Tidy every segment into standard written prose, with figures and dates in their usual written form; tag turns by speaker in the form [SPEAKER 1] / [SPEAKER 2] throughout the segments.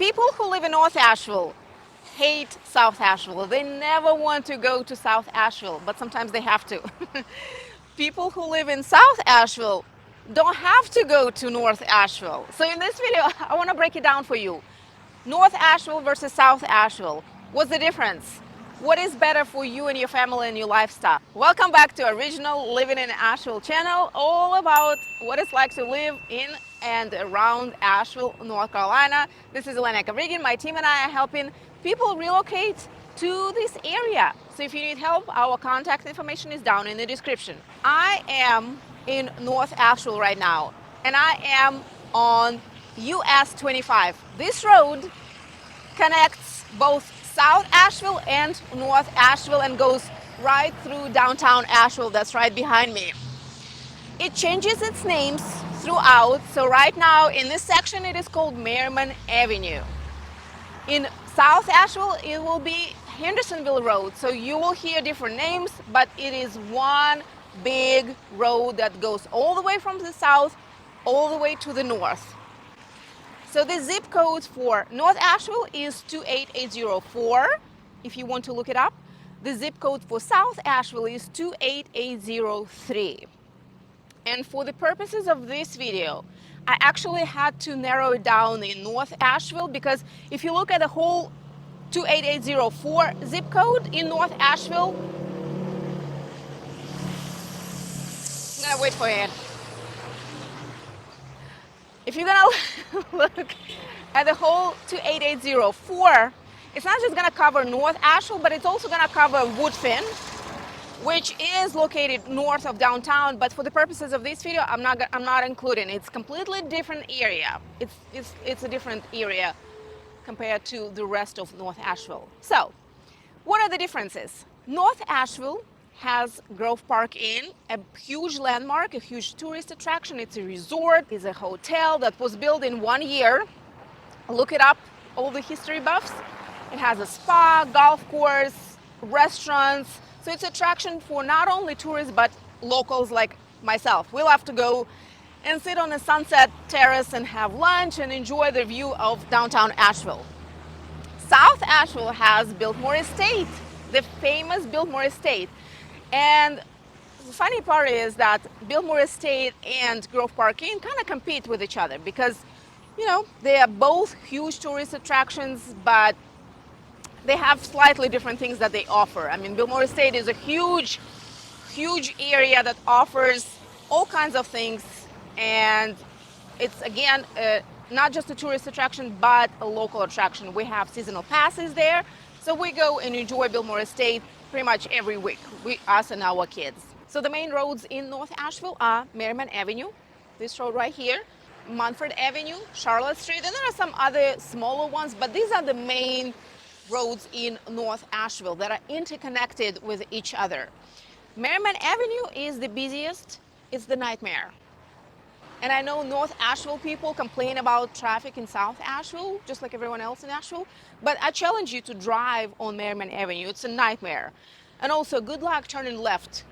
[SPEAKER 1] People who live in North Asheville hate South Asheville. They never want to go to South Asheville, but sometimes they have to. People who live in South Asheville don't have to go to North Asheville. So in this video, I want to break it down for you. North Asheville versus South Asheville. What's the difference? What is better for you and your family and your lifestyle? Welcome back to original Living in Asheville channel, all about what it's like to live in and around Asheville, North Carolina. This is elenakovrigin. My team and I are helping people relocate to this area. So if you need help, our contact information is down in the description. I am in North Asheville right now, and I am on US 25. This road connects both South Asheville and North Asheville and goes right through downtown Asheville. That's right behind me. It changes its names throughout. So right now in this section it is called Merriman Avenue. In South Asheville it will be Hendersonville Road. So you will hear different names, but it is one big road that goes all the way from the south all the way to the north. So the zip code for North Asheville is 28804, if you want to look it up. The zip code for South Asheville is 28803. And for the purposes of this video, I actually had to narrow it down in North Asheville, because if you look at the whole 28804 zip code in North Asheville, I'm gonna wait for it. If you're gonna look at the whole 28804, it's not just gonna cover North Asheville, but it's also gonna cover Woodfin, which is located north of downtown. But for the purposes of this video, I'm not including. It's completely different area. It's a different area compared to the rest of North Asheville. So, what are the differences? North Asheville has Grove Park Inn, a huge landmark, a huge tourist attraction. It's a resort, it's a hotel that was built in 1 year. Look it up, all the history buffs. It has a spa, golf course, restaurants. So it's an attraction for not only tourists, but locals like myself. We love to go and sit on a sunset terrace and have lunch and enjoy the view of downtown Asheville. South Asheville has Biltmore Estate, the famous Biltmore Estate. And the funny part is that Biltmore Estate and Grove Park Inn kind of compete with each other because, you know, they are both huge tourist attractions, but they have slightly different things that they offer. I mean, Biltmore Estate is a huge area that offers all kinds of things, and it's, again, not just a tourist attraction, but a local attraction. We have seasonal passes there, so we go and enjoy Biltmore Estate pretty much every week, us and our kids. So the main roads in North Asheville are Merriman Avenue, this road right here, Munford Avenue, Charlotte Street, and there are some other smaller ones, but these are the main roads in North Asheville that are interconnected with each other. Merriman Avenue is the busiest, it's the nightmare. And I know North Asheville people complain about traffic in South Asheville, just like everyone else in Asheville, but I challenge you to drive on Merriman Avenue. It's a nightmare. And also, good luck turning left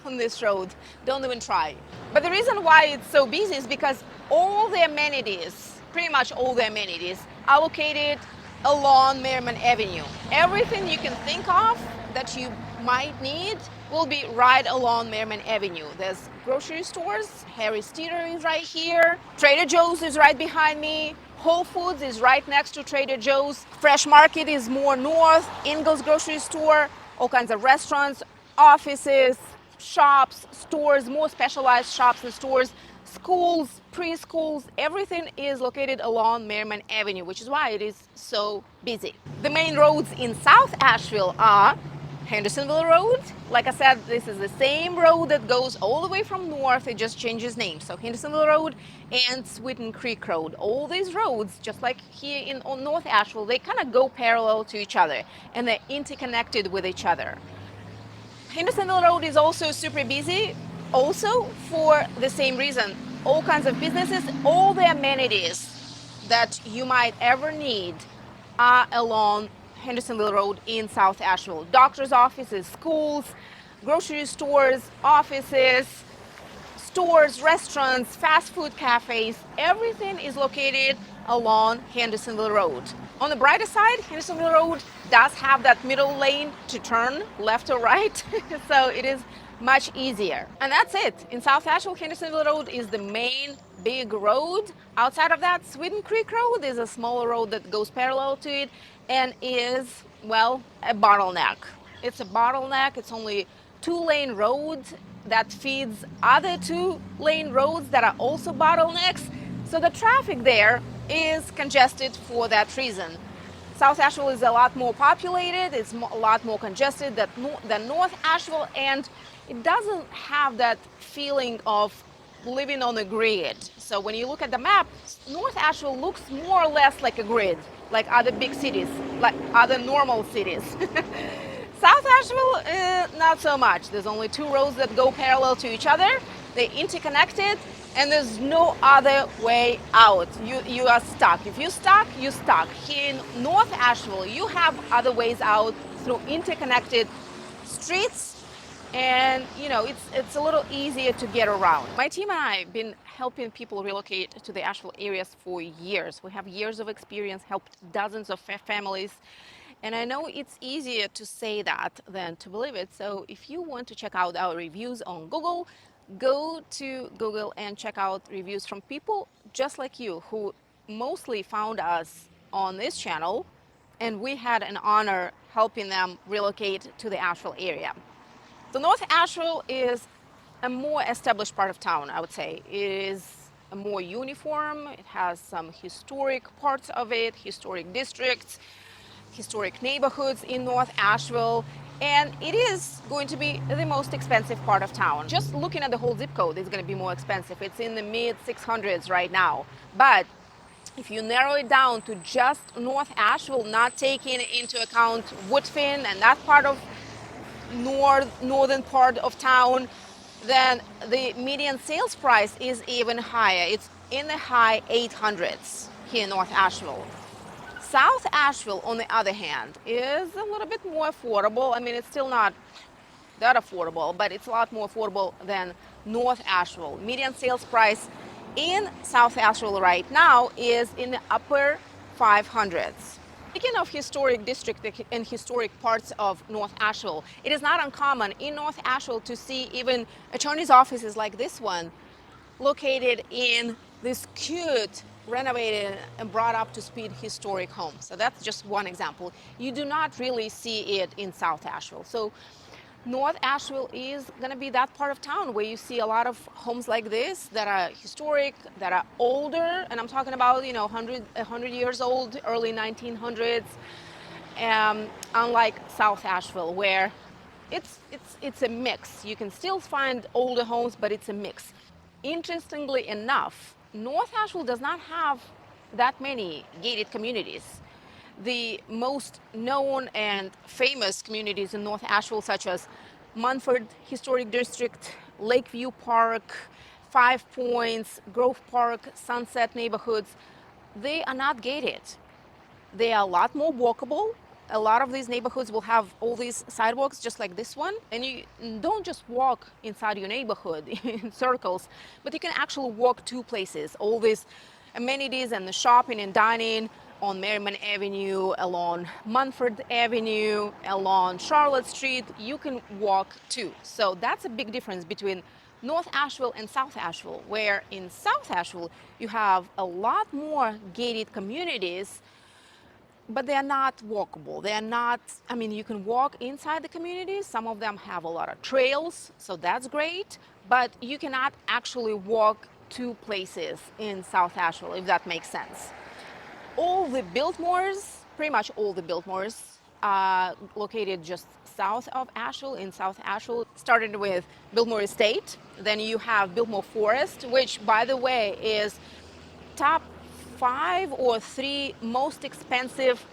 [SPEAKER 1] on this road. Don't even try. But the reason why it's so busy is because all the amenities, pretty much all the amenities, are located along Merriman Avenue. Everything you can think of that you might need will be right along Merriman Avenue. There's grocery stores, Harry's Theater is right here, Trader Joe's is right behind me, Whole Foods is right next to Trader Joe's, Fresh Market is more north, Ingles grocery store, all kinds of restaurants, offices, shops, stores, more specialized shops and stores, schools, preschools, everything is located along Merriman Avenue, which is why it is so busy. The main roads in South Asheville are Hendersonville Road. Like I said, this is the same road that goes all the way from north, it just changes names. So Hendersonville Road and Sweeten Creek Road. All these roads, just like here in North Asheville, they kind of go parallel to each other and they're interconnected with each other. Hendersonville Road is also super busy, also for the same reason. All kinds of businesses, all the amenities that you might ever need are along Hendersonville Road in South Asheville. Doctor's offices, schools, grocery stores, offices, stores, restaurants, fast food cafes, everything is located along Hendersonville Road. On the brighter side, Hendersonville Road does have that middle lane to turn left or right, so it is much easier. And that's it. In South Asheville, Hendersonville Road is the main big road. Outside of that, Sweden Creek Road is a smaller road that goes parallel to it and is, well, a bottleneck. It's a bottleneck. It's only two-lane road that feeds other two-lane roads that are also bottlenecks. So the traffic there is congested for that reason. South Asheville is a lot more populated, it's a lot more congested than North Asheville, and it doesn't have that feeling of living on a grid. So when you look at the map, North Asheville looks more or less like a grid, like other big cities, like other normal cities. South Asheville, not so much. There's only two roads that go parallel to each other. They're interconnected, and there's no other way out. You are stuck. If you're stuck, you're stuck. Here in North Asheville, you have other ways out through interconnected streets, and you know it's a little easier to get around. My team and I have been helping people relocate to the Asheville areas for years. We have years of experience, helped dozens of families. And I know it's easier to say that than to believe it. So if you want to check out our reviews on Google, go to Google and check out reviews from people just like you who mostly found us on this channel, and we had an honor helping them relocate to the Asheville area. So North Asheville is a more established part of town, I would say. It is a more uniform. It has some historic parts of it, historic districts, historic neighborhoods in North Asheville, and it is going to be the most expensive part of town. Just looking at the whole zip code, it's going to be more expensive. It's in the mid 600s right now. But if you narrow it down to just North Asheville, not taking into account Woodfin and that part of northern part of town, then the median sales price is even higher. It's in the high 800s here in North Asheville. South Asheville, on the other hand, is a little bit more affordable. I mean, it's still not that affordable, but it's a lot more affordable than North Asheville. Median sales price in South Asheville right now is in the upper 500s. Speaking of historic district and historic parts of North Asheville, it is not uncommon in North Asheville to see even attorney's offices like this one located in this cute, renovated and brought up to speed historic home. So that's just one example. You do not really see it in South Asheville. So North Asheville is going to be that part of town where you see a lot of homes like this that are historic, that are older, and I'm talking about 100 years old, early 1900s, unlike South Asheville where it's a mix. You can still find older homes, but it's a mix. Interestingly enough, North Asheville does not have that many gated communities. The most known and famous communities in North Asheville, such as Munford Historic District, Lakeview Park, Five Points, Grove Park, Sunset neighborhoods, they are not gated. They are a lot more walkable. A lot of these neighborhoods will have all these sidewalks just like this one, and you don't just walk inside your neighborhood in circles, but you can actually walk to places. All these amenities and the shopping and dining on Merriman Avenue, along Munford Avenue, along Charlotte Street, you can walk too. So that's a big difference between North Asheville and South Asheville, where in South Asheville you have a lot more gated communities, but they are not walkable. They are not, I mean, you can walk inside the communities. Some of them have a lot of trails, so that's great, but you cannot actually walk to places in South Asheville, if that makes sense. All the Biltmores, pretty much all the Biltmores, are located just south of Asheville, in South Asheville, starting with Biltmore Estate. Then you have Biltmore Forest, which, by the way, is top 5 or 3 most expensive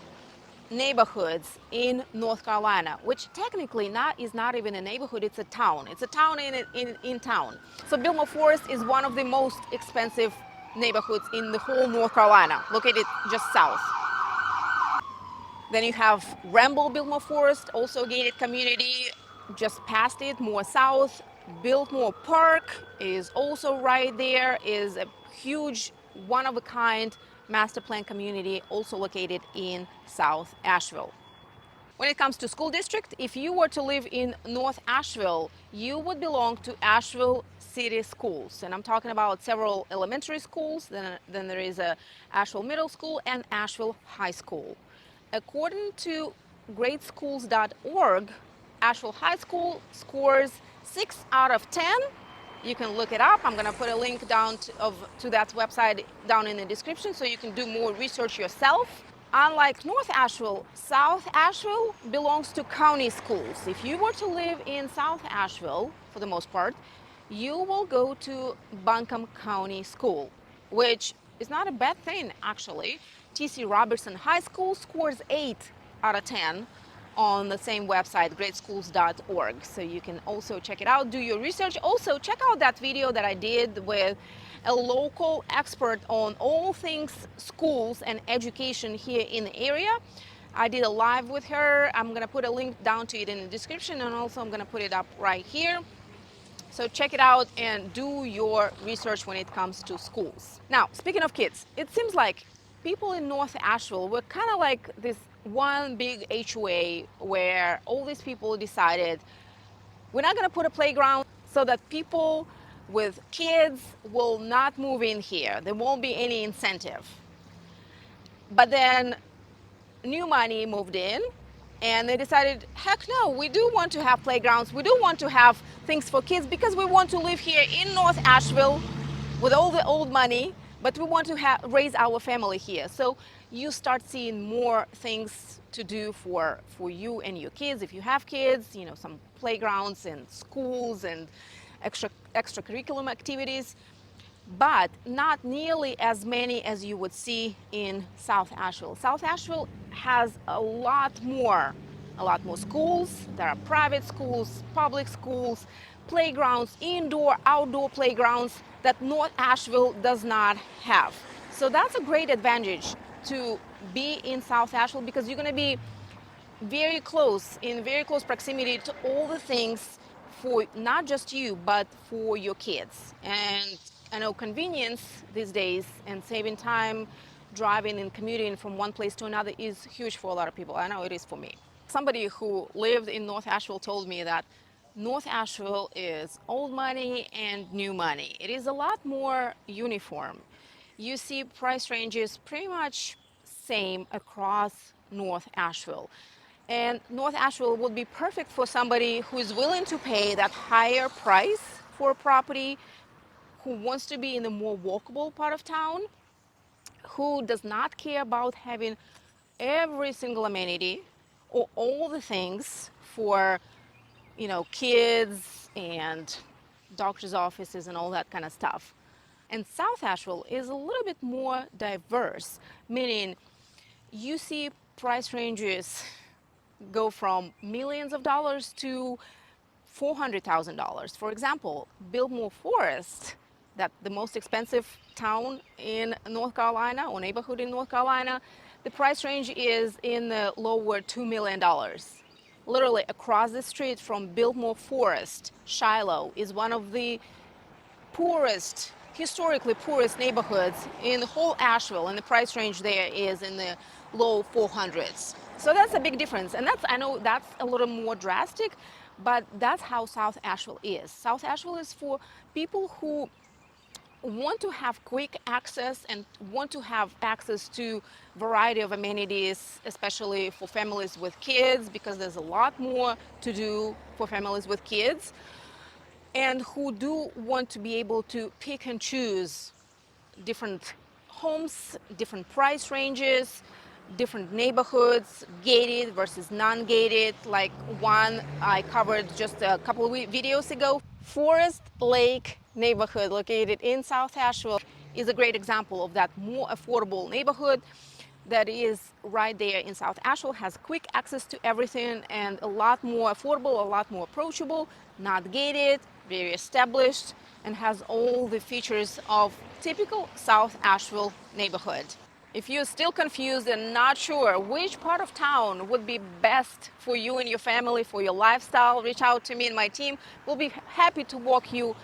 [SPEAKER 1] neighborhoods in North Carolina, which technically is not even a neighborhood, it's a town. It's a town in town. So Biltmore Forest is one of the most expensive neighborhoods in the whole North Carolina, located just south. Then you have Ramble Biltmore Forest, also a gated community, just past it, more south. Biltmore Park is also right there, is a huge, one-of-a-kind master plan community also located in South Asheville. When it comes to school district, if you were to live in North Asheville, you would belong to Asheville City Schools. And I'm talking about several elementary schools, then there is a Asheville Middle School and Asheville High School. According to gradeschools.org, Asheville High School scores 6 out of 10. You can look it up. I'm going to put a link down to that website down in the description so you can do more research yourself. Unlike North Asheville, South Asheville belongs to county schools. If you were to live in South Asheville, for the most part, you will go to Buncombe County School, which is not a bad thing, actually. T.C. Robertson High School scores 8 out of 10 on the same website, gradeschools.org. So you can also check it out, do your research. Also, check out that video that I did with a local expert on all things schools and education here in the area. I did a live with her. I'm going to put a link down to it in the description, and also I'm going to put it up right here. So check it out and do your research when it comes to schools. Now, speaking of kids, it seems like people in North Asheville were kind of like this one big HOA where all these people decided we're not going to put a playground so that people with kids will not move in here. There won't be any incentive. But then new money moved in and they decided, heck no, we do want to have playgrounds. We do want to have things for kids because we want to live here in North Asheville with all the old money, but we want to raise our family here. So you start seeing more things to do for you and your kids. If you have kids, you know, some playgrounds and schools and extracurriculum activities, but not nearly as many as you would see in South Asheville. South Asheville has a lot more schools. There are private schools, public schools, playgrounds, indoor, outdoor playgrounds that North Asheville does not have. So that's a great advantage to be in South Asheville because you're going to be very close, in very close proximity to all the things for not just you, but for your kids. And I know convenience these days and saving time, driving and commuting from one place to another is huge for a lot of people. I know it is for me. Somebody who lived in North Asheville told me that North Asheville is old money and new money. It is a lot more uniform. You see price ranges pretty much same across North Asheville. And North Asheville would be perfect for somebody who is willing to pay that higher price for a property, who wants to be in the more walkable part of town, who does not care about having every single amenity or all the things for, you know, kids and doctor's offices and all that kind of stuff. And South Asheville is a little bit more diverse, meaning you see price ranges go from millions of dollars to $400,000. For example, Biltmore Forest, that the most expensive town in North Carolina or neighborhood in North Carolina, the price range is in the lower $2 million. Literally across the street from Biltmore Forest, Shiloh is one of the poorest, historically poorest neighborhoods in the whole Asheville, and the price range there is in the low 400s. So that's a big difference, and I know that's a little more drastic, but that's how South Asheville is. South Asheville is for people who want to have quick access and want to have access to variety of amenities, especially for families with kids, because there's a lot more to do for families with kids, and who do want to be able to pick and choose different homes, different price ranges, different neighborhoods, gated versus non-gated, like one I covered just a couple of videos ago. Forest Lake neighborhood located in South Asheville is a great example of that more affordable neighborhood that is right there in South Asheville, has quick access to everything and a lot more affordable, a lot more approachable, not gated, very established, and has all the features of typical South Asheville neighborhood. If you're still confused and not sure which part of town would be best for you and your family, for your lifestyle, reach out to me and my team. We'll be happy to walk you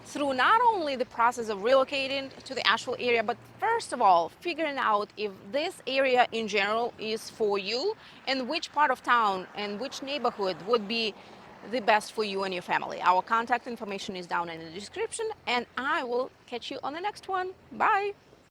[SPEAKER 1] through not only the process of relocating to the Asheville area, but first of all, figuring out if this area in general is for you and which part of town and which neighborhood would be the best for you and your family. Our contact information is down in the description, and I will catch you on the next one. Bye.